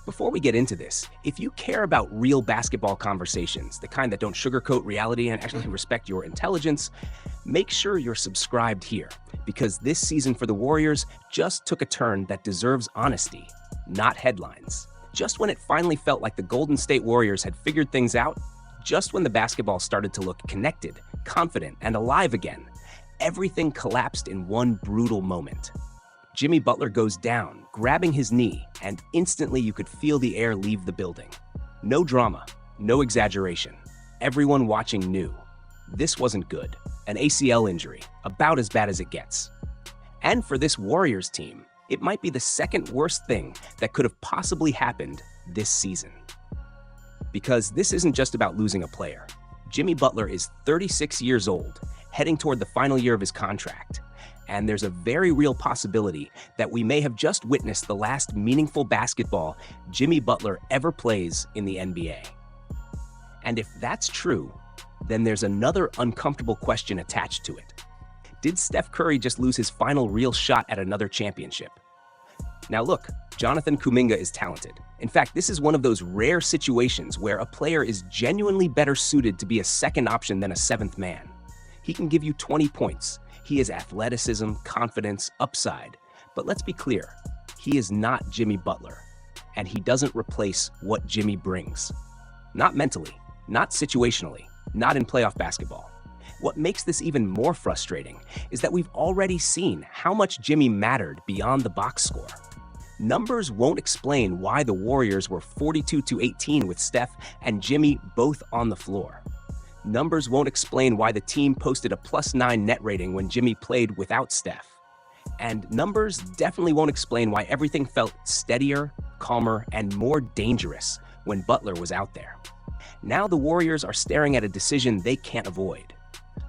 Before we get into this, if you care about real basketball conversations, the kind that don't sugarcoat reality and actually respect your intelligence, make sure you're subscribed here, because this season for the Warriors just took a turn that deserves honesty, not headlines. Just when it finally felt like the Golden State Warriors had figured things out, just when the basketball started to look connected, confident, and alive again, everything collapsed in one brutal moment. Jimmy Butler goes down, grabbing his knee, and instantly you could feel the air leave the building. No drama, no exaggeration. Everyone watching knew. This wasn't good. An ACL injury, about as bad as it gets. And for this Warriors team, it might be the second worst thing that could have possibly happened this season. Because this isn't just about losing a player. Jimmy Butler is 36 years old, heading toward the final year of his contract. And there's a very real possibility that we may have just witnessed the last meaningful basketball Jimmy Butler ever plays in the NBA. And if that's true, then there's another uncomfortable question attached to it. Did Steph Curry just lose his final real shot at another championship? Now look, Jonathan Kuminga is talented. In fact, this is one of those rare situations where a player is genuinely better suited to be a second option than a seventh man. He can give you 20 points. He has athleticism, confidence, upside. But let's be clear, he is not Jimmy Butler, and he doesn't replace what Jimmy brings. Not mentally, not situationally, not in playoff basketball. What makes this even more frustrating is that we've already seen how much Jimmy mattered beyond the box score. Numbers won't explain why the Warriors were 42-18 with Steph and Jimmy both on the floor. Numbers won't explain why the team posted a +9 net rating when Jimmy played without Steph. And numbers definitely won't explain why everything felt steadier, calmer, and more dangerous when Butler was out there. Now the Warriors are staring at a decision they can't avoid.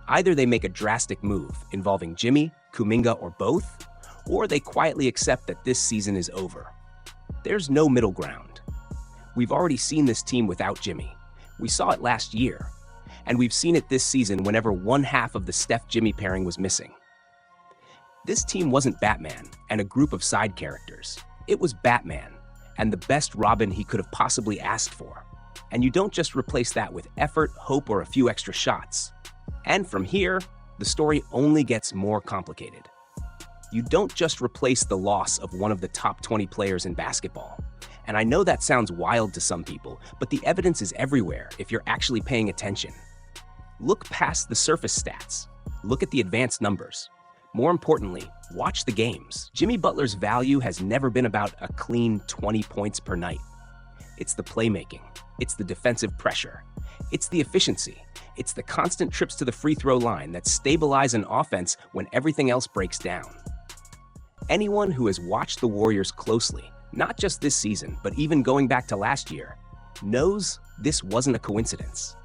Either they make a drastic move involving Jimmy, Kuminga, or both, or they quietly accept that this season is over. There's no middle ground. We've already seen this team without Jimmy. We saw it last year. And we've seen it this season whenever one half of the Steph-Jimmy pairing was missing. This team wasn't Batman and a group of side characters. It was Batman and the best Robin he could have possibly asked for. And you don't just replace that with effort, hope, or a few extra shots. And from here, the story only gets more complicated. You don't just replace the loss of one of the top 20 players in basketball. And I know that sounds wild to some people, but the evidence is everywhere if you're actually paying attention. Look past the surface stats. Look at the advanced numbers. More importantly, watch the games. Jimmy Butler's value has never been about a clean 20 points per night. It's the playmaking. It's the defensive pressure. It's the efficiency. It's the constant trips to the free throw line that stabilize an offense when everything else breaks down. Anyone who has watched the Warriors closely, not just this season, but even going back to last year, knows this wasn't a coincidence.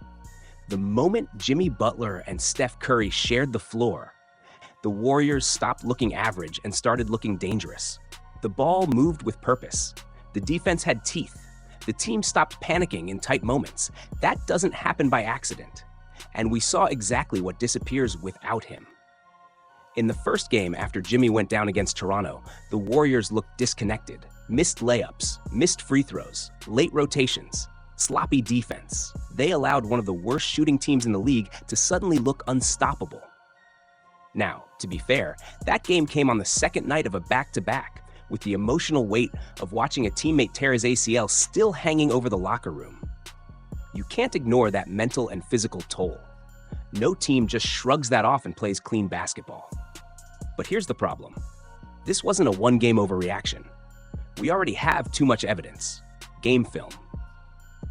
The moment Jimmy Butler and Steph Curry shared the floor, the Warriors stopped looking average and started looking dangerous. The ball moved with purpose. The defense had teeth. The team stopped panicking in tight moments. That doesn't happen by accident. And we saw exactly what disappears without him. In the first game after Jimmy went down against Toronto, the Warriors looked disconnected. Missed layups, missed free throws, late rotations, sloppy defense. They allowed one of the worst shooting teams in the league to suddenly look unstoppable. Now, to be fair, that game came on the second night of a back-to-back, with the emotional weight of watching a teammate tear his ACL still hanging over the locker room. You can't ignore that mental and physical toll. No team just shrugs that off and plays clean basketball. But here's the problem. This wasn't a one-game overreaction. We already have too much evidence. Game film,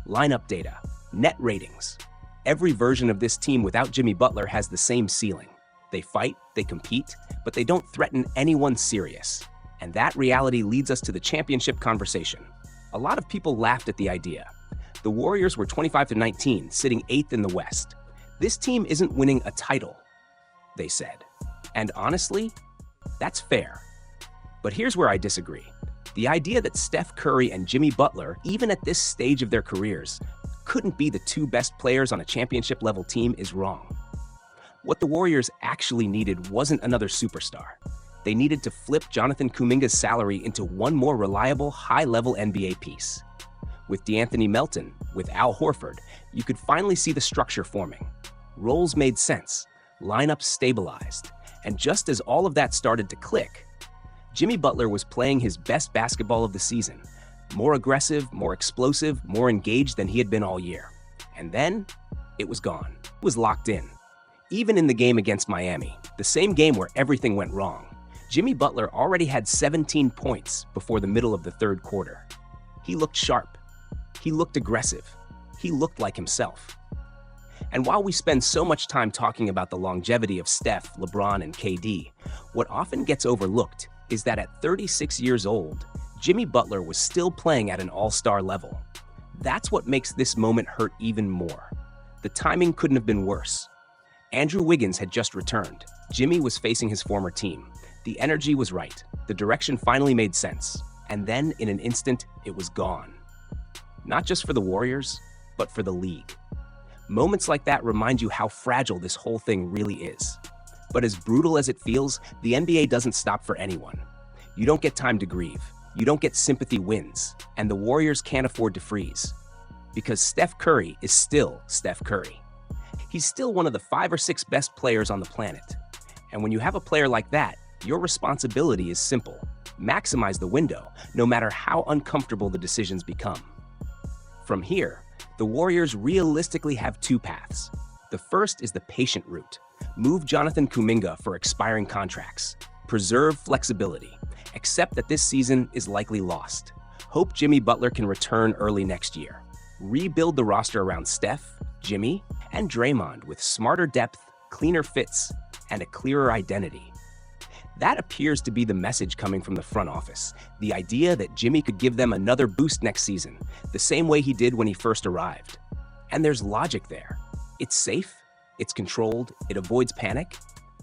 lineup data, net ratings. Every version of this team without Jimmy Butler has the same ceiling. They fight, they compete, but they don't threaten anyone serious. And that reality leads us to the championship conversation. A lot of people laughed at the idea. The Warriors were 25-19, sitting 8th in the West. This team isn't winning a title, they said. And honestly, that's fair. But here's where I disagree. The idea that Steph Curry and Jimmy Butler, even at this stage of their careers, couldn't be the two best players on a championship-level team is wrong. What the Warriors actually needed wasn't another superstar. They needed to flip Jonathan Kuminga's salary into one more reliable, high-level NBA piece. With DeAnthony Melton, with Al Horford, you could finally see the structure forming. Roles made sense, lineups stabilized, and just as all of that started to click, Jimmy Butler was playing his best basketball of the season. More aggressive, more explosive, more engaged than he had been all year. And then, it was gone. It was locked in. Even in the game against Miami, the same game where everything went wrong, Jimmy Butler already had 17 points before the middle of the third quarter. He looked sharp. He looked aggressive. He looked like himself. And while we spend so much time talking about the longevity of Steph, LeBron, and KD, what often gets overlooked is that at 36 years old, Jimmy Butler was still playing at an all-star level. That's what makes this moment hurt even more. The timing couldn't have been worse. Andrew Wiggins had just returned. Jimmy was facing his former team. The energy was right. The direction finally made sense. And then, in an instant, it was gone. Not just for the Warriors, but for the league. Moments like that remind you how fragile this whole thing really is. But as brutal as it feels, the NBA doesn't stop for anyone. You don't get time to grieve. You don't get sympathy wins. And the Warriors can't afford to freeze. Because Steph Curry is still Steph Curry. He's still one of the 5 or 6 best players on the planet. And when you have a player like that, your responsibility is simple. Maximize the window, no matter how uncomfortable the decisions become. From here, the Warriors realistically have 2 paths. The first is the patient route. Move Jonathan Kuminga for expiring contracts. Preserve flexibility. Accept that this season is likely lost. Hope Jimmy Butler can return early next year. Rebuild the roster around Steph, Jimmy, and Draymond with smarter depth, cleaner fits, and a clearer identity. That appears to be the message coming from the front office. The idea that Jimmy could give them another boost next season, the same way he did when he first arrived. And there's logic there. It's safe, it's controlled, it avoids panic,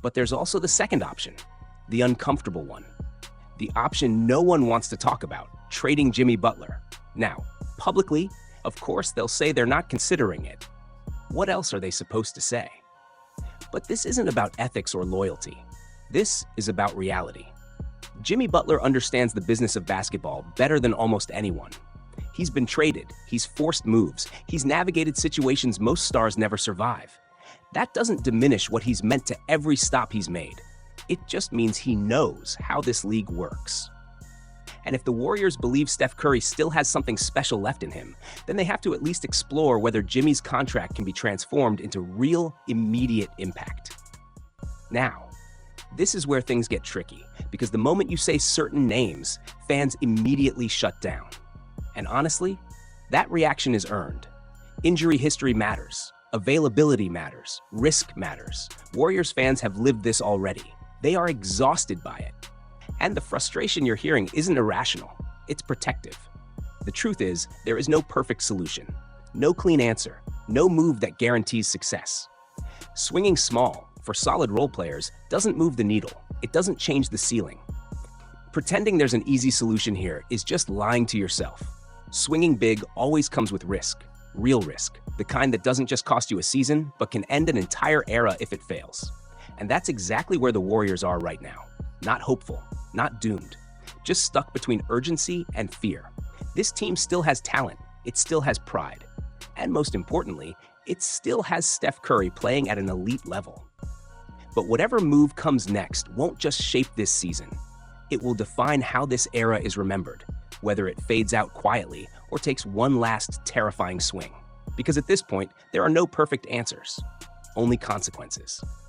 but there's also the second option, the uncomfortable one. The option no one wants to talk about, trading Jimmy Butler. Now, publicly, of course, they'll say they're not considering it. What else are they supposed to say? But this isn't about ethics or loyalty. This is about reality. Jimmy Butler understands the business of basketball better than almost anyone. He's been traded, he's forced moves, he's navigated situations most stars never survive. That doesn't diminish what he's meant to every stop he's made. It just means he knows how this league works. And if the Warriors believe Steph Curry still has something special left in him, then they have to at least explore whether Jimmy's contract can be transformed into real, immediate impact. Now, this is where things get tricky, because the moment you say certain names, fans immediately shut down. And honestly, that reaction is earned. Injury history matters. Availability matters. Risk matters. Warriors fans have lived this already. They are exhausted by it. And the frustration you're hearing isn't irrational. It's protective. The truth is, there is no perfect solution. No clean answer. No move that guarantees success. Swinging small, for solid role players, doesn't move the needle. It doesn't change the ceiling. Pretending there's an easy solution here is just lying to yourself. Swinging big always comes with risk. Real risk. The kind that doesn't just cost you a season, but can end an entire era if it fails. And that's exactly where the Warriors are right now. Not hopeful, not doomed. Just stuck between urgency and fear. This team still has talent. It still has pride. And most importantly, it still has Steph Curry playing at an elite level. But whatever move comes next won't just shape this season. It will define how this era is remembered, whether it fades out quietly or takes one last terrifying swing. Because at this point, there are no perfect answers, only consequences.